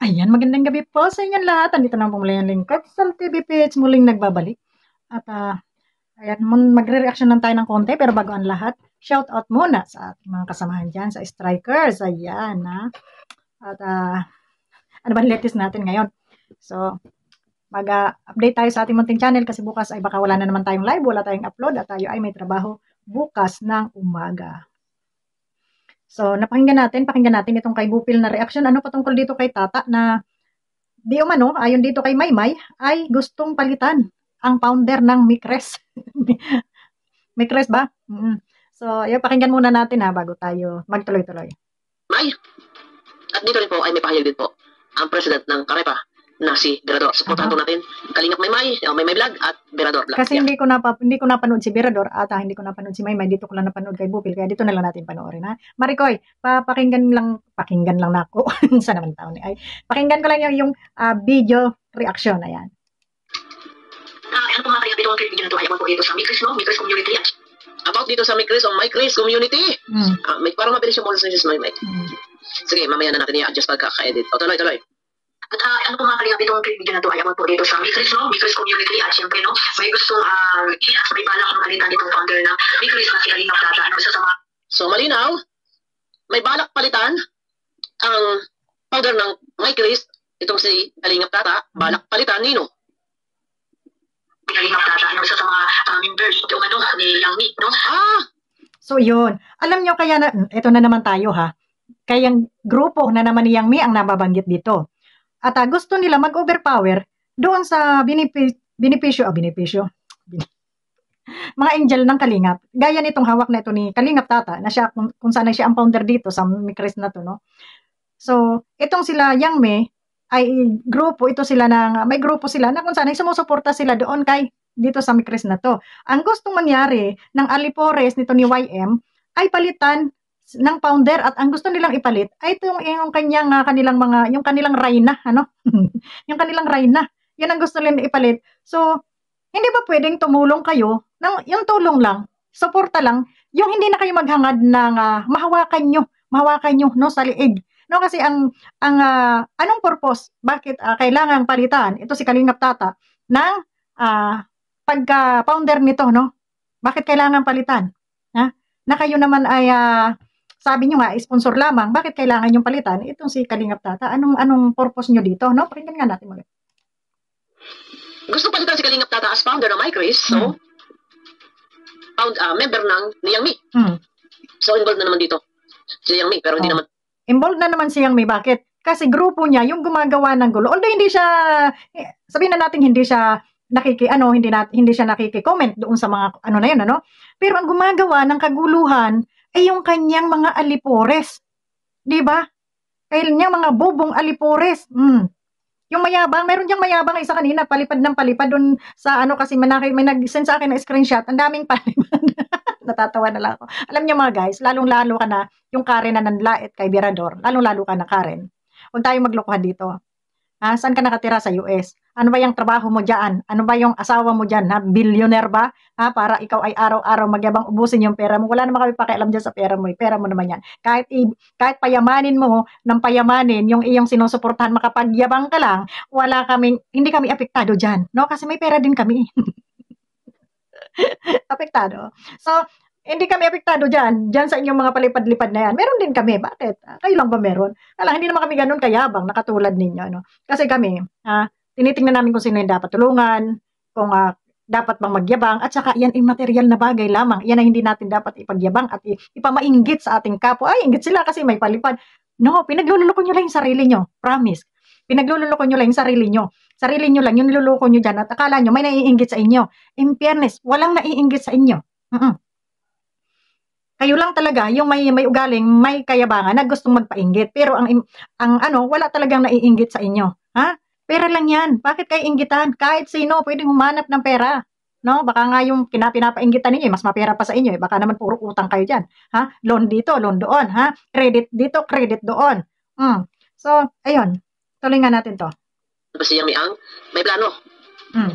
Ayan, magandang gabi po sa inyong lahat. Andito na po muli ang lingkod sa TVPH muling nagbabalik. At ayan, magre-reaction lang tayo ng konti pero bago ang lahat, shout out muna sa ating mga kasamahan dyan sa Strikers. Ayan, ha. At ano ba latest natin ngayon? So, mag-update tayo sa ating munting channel kasi bukas ay baka wala na naman tayong live, wala tayong upload at tayo ay may trabaho bukas ng umaga. So, pakinggan natin itong kay Bupil na reaction. Ano patungkol dito kay Tata na di umano, ayon dito kay Maymay, ay gustong palitan ang founder ng Micres. Micres ba? So, yun, pakinggan muna natin bago tayo magtuloy-tuloy. May, at dito rin po ay may pahayag din po ang president ng Karepa na si Berador. Supportahan po natin Kalingap Maymay Vlog at Berador Vlog. Kasi hindi ko napanood si Berador at hindi ko napanood si Maymay. Dito ko lang napanood kay Bupil. Kaya dito na lang natin panoorin, ha. Maricoy, pakinggan lang na ako. Sa naman tao ni ay. Pakinggan ko lang yung video reaction. Ayan. Ano po mga kaya dito ang video na ito? Ayaw po dito sa Micres, no? Micres Community. About dito sa Micres o Micres Community. Parang mabilis yung muna sa Maymay. Sige, mamaya na natin i-adjust pagkaka-edit. O, tuloy. At ano po mga kalingap itong video na ito ay po dito sa Micres, no? Micres Community at siyempre, no? May gustong, may balak ang palitan itong founder na Micres na si Kalingap Tata. Ano sa sama? So, malinaw, may balak palitan ang founder ng Micres, itong si Kalingap Tata, balak palitan nino? Kalingap Tata, ano sa mga members itong ano, ni Yang Mi, no? So, yun. Alam nyo kaya na, ito na naman tayo, ha? Kaya yung grupo na naman ni Yang Mi ang nababanggit dito. At gusto nila mag-overpower doon sa benepisyo. Mga angel ng Kalingap. Gaya nitong hawak na ito ni Kalingap Tata, na siya, kung saan siya ang founder dito sa Micres na to, no? So, itong sila Yang Mi, ay grupo, may grupo sila na kung saan ay sumusuporta sila doon dito sa Micres na to. Ang gustong mangyari ng Alipores nito ni YM ay palitan ng founder at ang gusto nilang ipalit ay yung kanilang reyna, ano? Yung kanilang reyna. Yan ang gusto nilang ipalit. So, hindi ba pwedeng tumulong kayo yung tulong lang, suporta lang, yung hindi na kayo maghangad ng mahawakan nyo no sa liig. No, kasi anong purpose? Bakit kailangan palitan ito si Kalingap Tata ng pagka-founder nito, no? Bakit kailangan palitan? Ha? Na kayo naman ay sabi nyo sponsor lamang. Bakit kailangan yung palitan? Itong si Kalingap Tata. Anong purpose nyo dito? No? Pakinggan nga natin ulit. Gusto palitan si Kalingap Tata as founder ng Micres, so, member ng Yang Mi. So, involved na naman dito si Yang Mi, pero hindi naman. Involved na naman si Yang Mi. Bakit? Kasi grupo niya, yung gumagawa ng gulo. Although hindi siya, sabihin na natin hindi siya hindi siya nakiki-comment doon sa mga na yun, ano? Pero ang gumagawa ng kaguluhan ay yung kanyang mga alipores. 'Di ba? Kanyang mga bubong alipores. Yung mayabang, meron diyang mayabang isa kanina, palipad ng palipad doon sa kasi may nag-send sa akin na screenshot. Ang daming palipad. Natatawa na lang ako. Alam niyo mga guys, lalong-lalo ka na yung Karen na nanlait kay Berador. Lalong-lalo ka na Karen. Huwag tayong maglokohan dito. Saan ka nakatira sa US? Ano ba yung trabaho mo dyan? Ano ba yung asawa mo dyan? Billionaire ba? Para ikaw ay araw-araw magyabang ubusin yung pera mo. Wala naman kami pakialam dyan sa pera mo. Pera mo naman yan. Kahit payamanin mo ng payamanin yung iyong sinusuportahan, makapagyabang ka lang, hindi kami apektado dyan. No? Kasi may pera din kami. Apektado. So, hindi kami apektado dyan sa inyong mga palipad-lipad na yan. Meron din kami. Bakit? Kayo lang ba meron? Hindi naman kami ganun kayabang, nakatulad ninyo. No? Kasi kami, tinitingnan namin kung sino yung dapat tulungan, kung dapat bang magyabang, at saka yan ay material na bagay lamang. Yan ay hindi natin dapat ipagyabang at ipamainggit sa ating kapwa. Ay, inggit sila kasi may palipad. No, pinaglululoko nyo lang yung sarili nyo. Promise. Pinaglululoko nyo lang yung sarili nyo. Sarili nyo lang, yung niluloko nyo dyan at akala nyo may naiinggit sa inyo. In fairness, walang naiinggit sa inyo. Kayo lang talaga yung may ugaling, may kayabangan na gustong magpainggit. Pero wala talagang naiinggit sa inyo. Pera lang yan. Bakit kayo inggitan? Kahit sino pwedeng humanap ng pera. No? Baka nga yung pinapainggitan ninyo, mas mapera pa sa inyo. Baka naman puro utang kayo dyan. Loan dito, loan doon. Credit dito, credit doon. So, ayun. Tuloy nga natin to. Kasi yung may plano.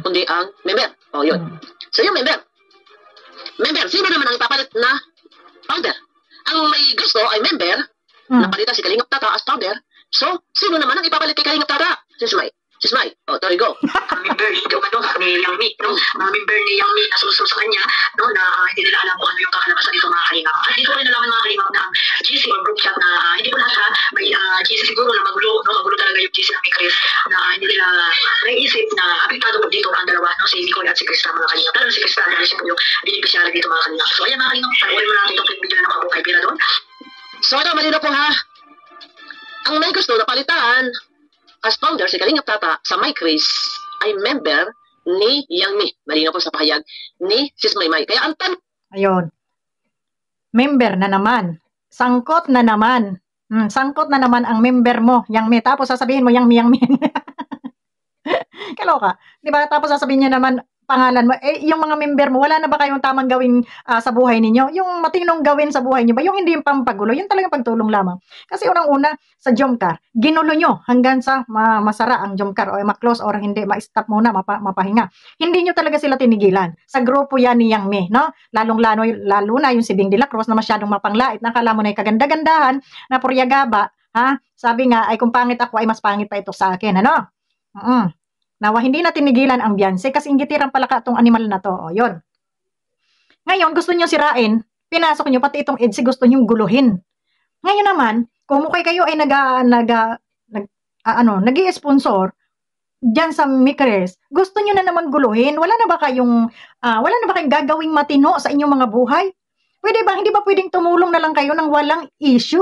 Kundi ang member. O, yun. So, yung member. Sino naman ang ipapalit na founder? Ang may gusto ay member na palitan si Kalingap Tata as founder. So, sino naman ang ipapalit kay Kalingap magulo, no? Magulo talaga yung GC ng Chris na hindi nila naisip na apektado po dito ang dalawa, no? Si Nicole at si Krista mga kanina. Pero si Krista, dahil siya po yung beneficiary dito mga kanina. So ayan mga kanina, panoorin mo natin itong video na nakabuo kay Pira doon. So ito, malino po ha. Ang may gusto na palitan as founder si Kalingap Tata sa My Chris ay member ni Yang Mi. Malino po sa pahayag ni Sis Maymay. Kaya ang tan... Ayun. Member na naman. Sangkot na naman. Sangkot na naman ang member mo, Yang Mi. Tapos sasabihin mo, Yang Mi. Kaloka. Diba? Tapos sasabihin niya naman, pangalan mo, yung mga member mo, wala na ba kayong tamang gawin sa buhay ninyo? Yung matinong gawin sa buhay niyo ba? Yung hindi yung pampagulo, yun talagang pagtulong lamang. Kasi unang-una, sa Jomcar, ginulo nyo hanggang sa masara ang Jomcar o ma-close or hindi, ma-stop muna, mapahinga. Hindi nyo talaga sila tinigilan. Sa grupo yan ni Yang Mi, no? Lalo na yung si Bing de la Cruz na masyadong mapanglait, nakala mo na yung kaganda-gandahan na puryagaba, ha? Sabi nga, ay kung pangit ako, ay mas pangit pa ito sa akin, ano? Nawa, hindi na tinigilan ang Beyonce kasi ingitiran pala ka itong animal na to. O, yun. Ngayon, gusto nyo sirain, pinasok nyo, pati itong EDSI gusto nyo guluhin. Ngayon naman, kung mukhay kayo ay nag-i-sponsor dyan sa Micres, gusto nyo na naman guluhin. Wala na ba kayong gagawing matino sa inyong mga buhay? Pwede ba, hindi ba pwedeng tumulong na lang kayo ng walang issue?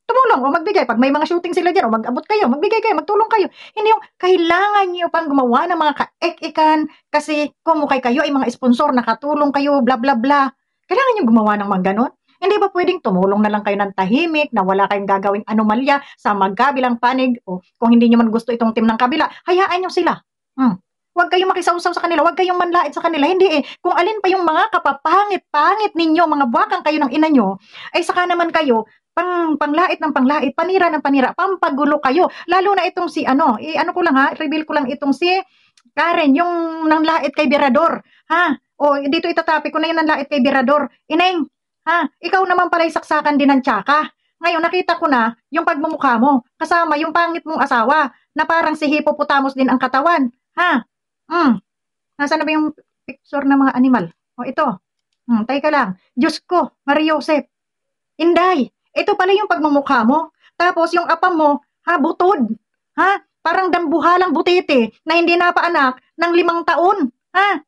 Tumulong o magbigay. Pag may mga shooting sila dyan, o mag-abot kayo, magbigay kayo, magtulong kayo. Hindi yung kailangan nyo pang gumawa ng mga kaek-ekan kasi kumukay kayo ay mga sponsor, nakatulong kayo, bla bla bla. Kailangan nyo gumawa ng mga ganon. Hindi ba pwedeng tumulong na lang kayo ng tahimik, na wala kayong gagawing anomalya sa magkabilang panig, o kung hindi nyo man gusto itong team ng kabila, hayaan nyo sila. Huwag kayong makisawsaw sa kanila, huwag kayong manlait sa kanila. Hindi Kung alin pa yung mga kapapangit-pangit ninyo, mga buwakang kayo ng ina nyo, ay saka naman kayo, panglait ng panglait, panira ng panira, pampagulo kayo. Lalo na itong si reveal ko lang itong si Karen, yung nanglait kay Birador. Ha? O, dito itatapi ko na yung nanglait kay Birador. Ineng, ha? Ikaw naman pala saksakan din ng tsaka. Ngayon, nakita ko na yung pagmumukha mo, kasama yung pangit mong asawa, na parang si Hippopotamus din ang katawan. Ha? Nasaan na ba yung picture ng mga animal? O, ito. Teka lang. Diyos ko, Maria Joseph. Inday. Ito pala yung pagmumukha mo. Tapos yung apam mo, butod. Ha? Parang dambuhalang butete na hindi napaanak ng 5 taon. Ha?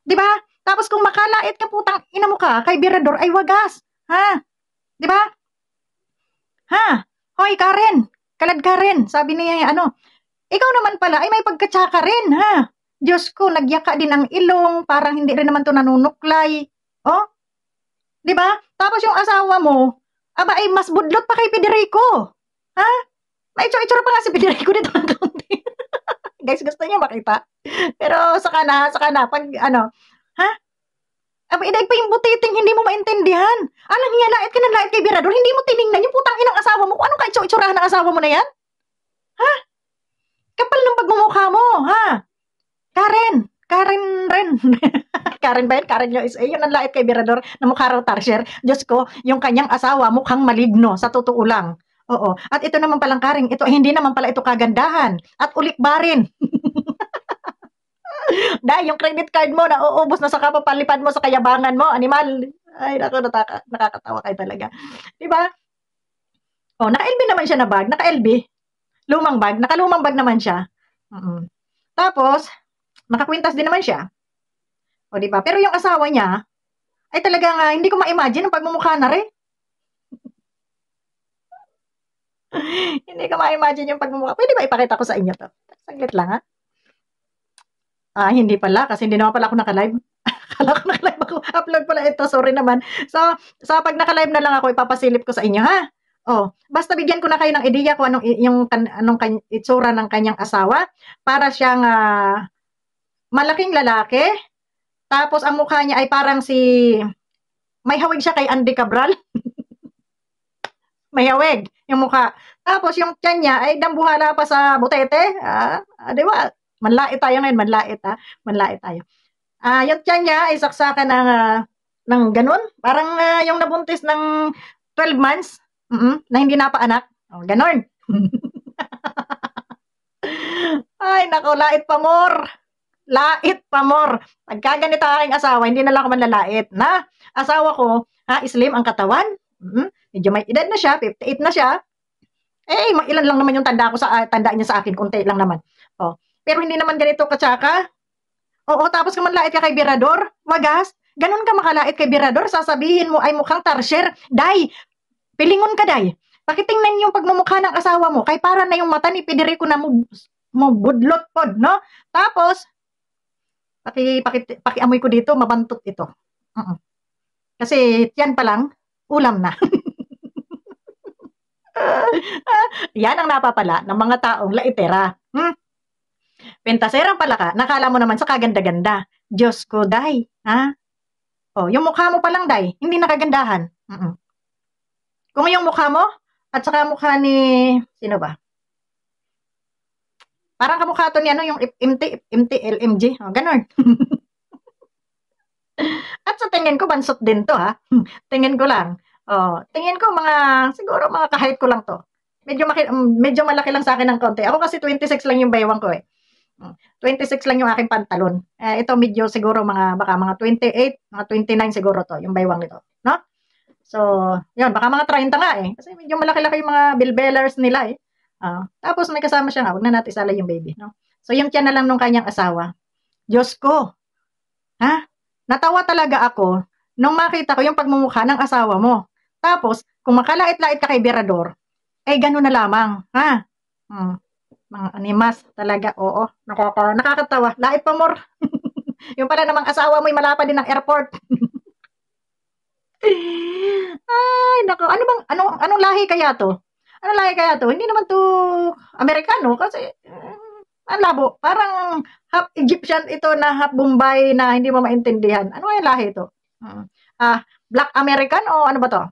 Diba? Tapos kung makalait ka putang ina mo ka kay Birador ay wagas. Ha? Diba? Ha? Hoy Karen, kalad Karen, sabi niya ikaw naman pala ay may pagkatsaka rin, ha? Diyos ko, nagyaka din ang ilong, parang hindi rin naman to nanunuklay. Oh? Diba? Tapos yung asawa mo, ay mas budlot pa kay Federico. Ha? May itsura pa nga si Federico dito ng kaunti. Guys, gusto niya makita. Pero saka na, pag ha? Idag pa yung butiting, hindi mo maintindihan. Alang niya, lait ka ng lait kay Birador, hindi mo tiningnan yung putang inang asawa mo. Kung anong kaitsurahan ng asawa mo na yan? Ha? Kapal ng pagmumukha mo, ha? Karen rin. Karen ba yun? Karen yun ang lait kay Birador na mukha raw Tarsier. Diyos ko, yung kanyang asawa mukhang maligno, sa totoo lang. Oo. At ito naman palang Karen, hindi naman pala ito kagandahan. At ulik ba rin? Dahil yung credit card mo na uubos na sa kapapalipad mo sa kayabangan mo, animal. Ay, naku, nakakatawa kayo talaga. Diba? Oh, naka-LB naman siya na bag. Naka-LB. Lumang bag. Nakalumang bag naman siya. Tapos, nakakwintas din naman siya. O, diba? Pero yung asawa niya, ay talagang hindi ko ma-imagine ang pagmumukha na rin. Hindi ko ma-imagine yung pagmumukha. Pwede ba ipakita ko sa inyo to? Saglit lang, ha? Hindi pala, kasi hindi naman pala ako naka-live. Akala ko naka-live ako. Upload pala ito, sorry naman. So pag naka-live na lang ako, ipapasilip ko sa inyo, ha? Basta bigyan ko na kayo ng ideya kung anong itsura ng kanyang asawa. Para siyang malaking lalaki. Tapos ang mukha niya ay parang may hawig siya kay Andy Cabral. May hawig yung mukha. Tapos yung tiyan niya ay dambuhala pa sa butete. Di ba? Manlait tayo ngayon, manlait tayo. Yung tiyan niya ay saksakan ng ganun. Parang yung nabuntis ng 12 months na hindi napaanak. Ganun. Ay, nako, lait pa more. Lait pa more. Pagka ganito aking asawa, hindi na lang ako manlalait. Na, asawa ko, slim ang katawan. Medyo may edad na siya, 58 na siya. Eh, ilan lang naman yung tanda ko tanda niya sa akin, konti lang naman. Oh. Pero hindi naman ganito katsaka. Oo, tapos ka manlait ka kay Birador, wagas. Ganun ka makalait kay Birador, sasabihin mo ay mukhang tarsyer. Day, pilingon ka, day. Pakitingnan yung pagmumukha ng asawa mo, kay para na yung mata ni Federico na mo budlot pod, no? Tapos, pakiamoy ko dito, mabantot ito. Kasi yan pa lang, ulam na. Yan ang napapala ng mga taong laitera. Pentaserang pala ka, nakala mo naman sa kaganda-ganda. Diyos ko, day. Ha? Oh, yung mukha mo pa lang, day, hindi nakagandahan. Kung yung mukha mo, at saka mukha ni, sino ba? Parang kamukha to ni ano, yung MTLMG. Oh, ganun. At sa tingin ko, bansot din to, ha? Tingin ko lang. Oh, tingin ko siguro mga kahit ko lang to. Medyo malaki lang sa akin ng konti. Ako kasi 26 lang yung baywang ko eh. 26 lang yung aking pantalon. Ito medyo siguro baka mga 28, mga 29 siguro to, yung baywang nito. No? So, yun, baka mga 30 nga eh. Kasi medyo malaki-laki yung mga billbellers nila eh. Tapos may kasama siya nga, huwag na natin isala yung baby. No? So, yung tiyan na lang nung kanyang asawa. Diyos ko. Ha? Natawa talaga ako nung makita ko yung pagmumukha ng asawa mo. Tapos, kung makalait-lait ka kay Birador, eh gano'n na lamang. Ha? Mga animas talaga, oo. Nakakatawa. Lait pa more. Yung pala namang asawa mo'y malapad din ng airport. Ay, nako. Anong lahi kaya to? Anong lahi kaya to? Hindi naman to Amerikano kasi ang labo. Parang half Egyptian ito na half Bombay na hindi mo maintindihan. Ano kaya lahi ito? Black American o ano ba to?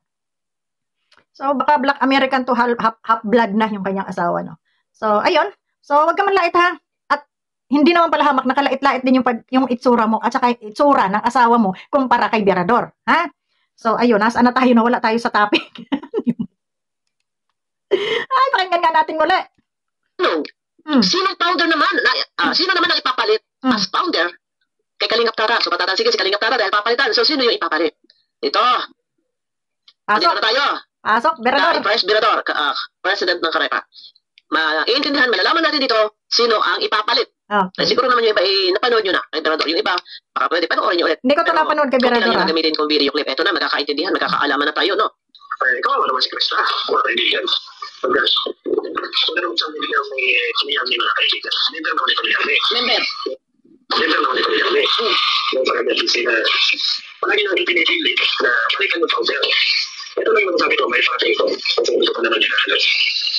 So, baka Black American to half blood na yung kanyang asawa, no? So, ayun. So, wag ka manlait ha. At hindi naman pala hamak, nakalait-lait din yung itsura mo at saka yung itsura ng asawa mo kumpara kay Birador. Ha? So, ayun. Nasaan na tayo? Nawala tayo sa topic. Ay, pakinggan nga natin muli. Sinong founder naman? Sino naman ang ipapalit as founder? Kay Kalingap Tara. So, patatan sige si Kalingap Tara dahil papalitan. So, sino yung ipapalit? Ito. Pasok na tayo. Pasok, Birador. Birador, President ng Karepa. Iintindihan, malalaman natin dito sino ang ipapalit. Siguro naman yung iba, napanood nyo na kay Birador. Yung iba, baka pwede panoorin nyo ulit. Hindi ko ito napanood kay Birador. Kung gagamitin kong video clip, ito na, magkakaintindihan, magkakaalaman na tayo, no? Ikaw naman si Krista. Wala kaibigan. Kung ganun sa mga kamiyan ni mga kaibigan, member naman ito niya. Member naman ito niya. Yung pagkagatin sila, palagi nang ipinipilit na balikan mo founder. Ito lang yung sabi ko, may fakta ito. Kasi ito pa naman niya.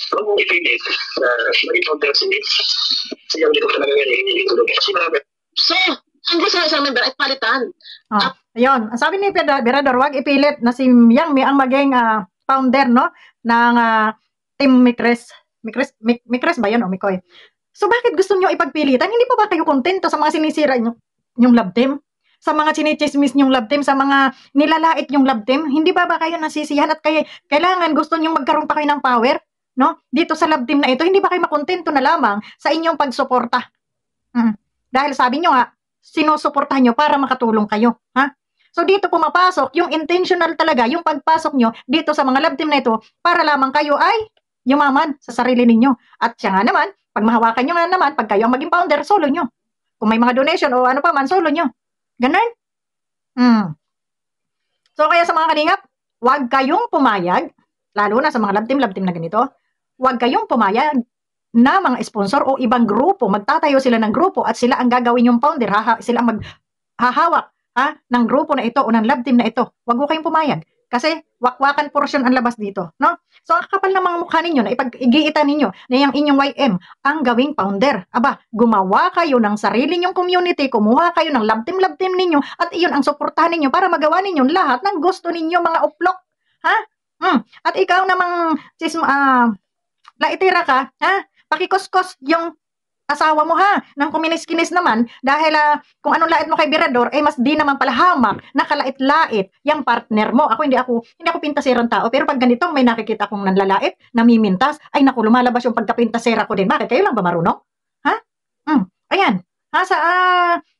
Huwag mong ipilit na maging founder, siyang dito talaga ngayon, hindi tulog. Kasi marami. So, hindi sa isang member ay palitan. Ayun, ang sabi ni Birador, wag ipilit na si Yang Mi ang maging founder, no, ng Team Mikres. Mikres ba yun o Mikoy? So, bakit gusto nyo ipagpilitan? Hindi pa ba kayo kontento sa mga sinisira yung love team? Sa mga chinichismis yung love team? Sa mga nilalait yung love team? Hindi ba kayo nasisiyahan at kailangan gusto nyo magkaroon pa kayo ng power? No? Dito sa love team na ito, hindi ba kayo makontento na lamang sa inyong pagsuporta? Dahil sabi nyo nga, sinusuportahan nyo para makatulong kayo. Ha? So dito pumapasok yung intentional talaga, yung pagpasok nyo dito sa mga love team na ito para lamang kayo ay yumaman sa sarili ninyo. At siya nga naman, pag mahawakan nyo nga naman, pag kayo ang maging founder, solo nyo. Kung may mga donation o ano pa man, solo nyo. Ganun? So kaya sa mga kalingap, huwag kayong pumayag, lalo na sa mga love team na ganito, huwag kayong pumayag na mga sponsor o ibang grupo, magtatayo sila ng grupo at sila ang gagawin yung founder, sila ang maghahawak ng grupo na ito o ng love team na ito. Huwag mo kayong pumayag. Kasi wakwakan portion ang labas dito. No? So ang kapal ng mga mukha ninyo na ipag-igiitan ninyo na yung inyong YM ang gawing founder. Aba, gumawa kayo ng sarili nyong community, kumuha kayo ng love team ninyo at iyon ang suportahan ninyo para magawa ninyo lahat ng gusto ninyo mga uplok. Ha? At ikaw namang laitira ka, pakikuskos yung asawa mo ng kuminis-kinis naman dahil kung anong lait mo kay Birador mas di naman pala hamak nakalait-lait yung partner mo. Hindi ako pintasirang tao, pero pag ganitong may nakikita kong nanlalait, namimintas, ay naku, lumalabas yung pagkapintasera ko din. Bakit? Kayo lang ba marunong? Ayan.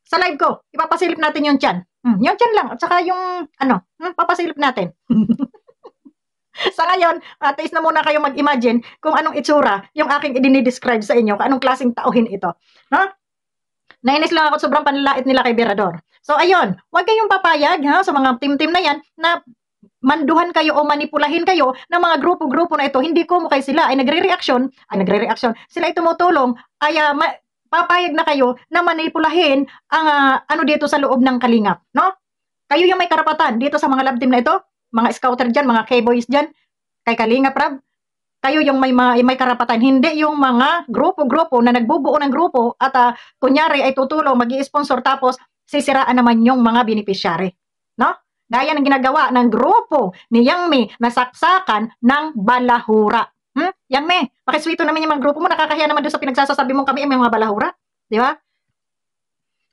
Sa live ko, ipapasilip natin yung tiyan. Yung tiyan lang at saka yung papasilip natin. Sa ngayon, at least na muna kayo mag-imagine kung anong itsura yung aking i-describe sa inyo, kung anong klaseng tauhin ito. No? Nainis lang ako sobrang panlalait nila kay Berador. So ayun, huwag kayong papayag ha, sa mga team-team na yan na manduhan kayo o manipulahin kayo ng mga grupo-grupo na ito. Hindi ko mukhay sila ay nagre-reaction, sila ay tumutulong, ay papayag na kayo na manipulahin ang ano dito sa loob ng Kalingap, no? Kayo yung may karapatan dito sa mga love team na ito, mga scouter dyan, mga K-boys dyan, kay Kalingap Rab, kayo yung may karapatan, hindi yung mga grupo-grupo na nagbubuo ng grupo at kunyari ay tutulong, mag-i-sponsor tapos sisiraan naman yung mga beneficiary, no? Gaya ng ginagawa ng grupo ni Yang Mi na saksakan ng balahura. Yang Mi, pakiswito naman yung mga grupo mo, nakakahiya naman doon sa pinagsasasabi mong kami ay mga balahura, di ba?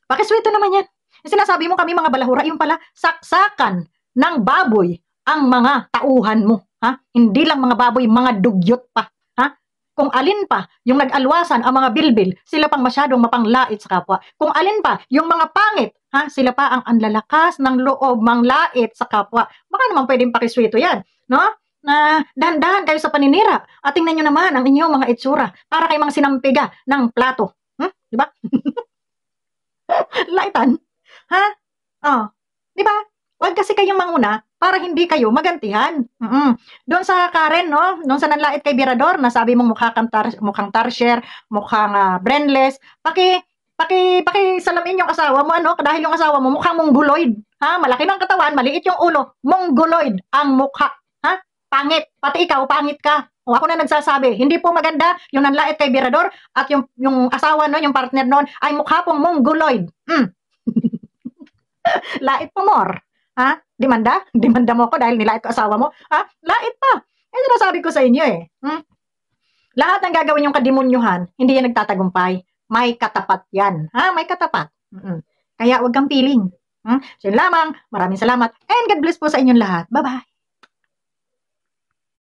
Pakiswito naman yan. Yung sinasabi mo kami mga balahura, yung pala saksakan ng baboy ang mga tauhan mo. Ha? Hindi lang mga baboy, mga dugyot pa. Ha? Kung alin pa yung nag-alwasan ang mga bilbil, sila pang masyadong mapanglait sa kapwa. Kung alin pa yung mga pangit, ha? Sila pa ang anlalakas ng loob, manglait sa kapwa. Baka naman pwedeng pakiswito yan. No? Na dahan-dahan kayo sa paninira. At tingnan nyo naman ang inyong mga itsura para kay mga sinampiga ng plato. Diba? Laitan. Ha? Oh, di ba? Huwag kasi kayong manguna para hindi kayo magantihan. Doon sa Karen, no? Doon sa nanlait kay Berador, na sabi mong mukhang tarsier, mukhang brainless, salamin yung asawa mo, ano? Dahil yung asawa mo mukhang mongoloid. Ha? Malaki ng katawan, maliit yung ulo. Mongoloid ang mukha. Ha? Pangit. Pati ikaw, pangit ka. O ako na nagsasabi, hindi po maganda yung nanlait kay Berador at yung asawa no, yung partner noon ay mukha pong mongoloid. Lait pa more. Ha? Demanda? Demanda mo ko dahil nilait ko asawa mo? Ha? Lait pa. Eh, sinasabi ko sa inyo eh. Lahat ng gagawin yung kademonyuhan, hindi yan nagtatagumpay. May katapat yan. Ha? May katapat. Kaya wag kang piling. So yun lamang. Maraming salamat. And God bless po sa inyong lahat. Bye-bye.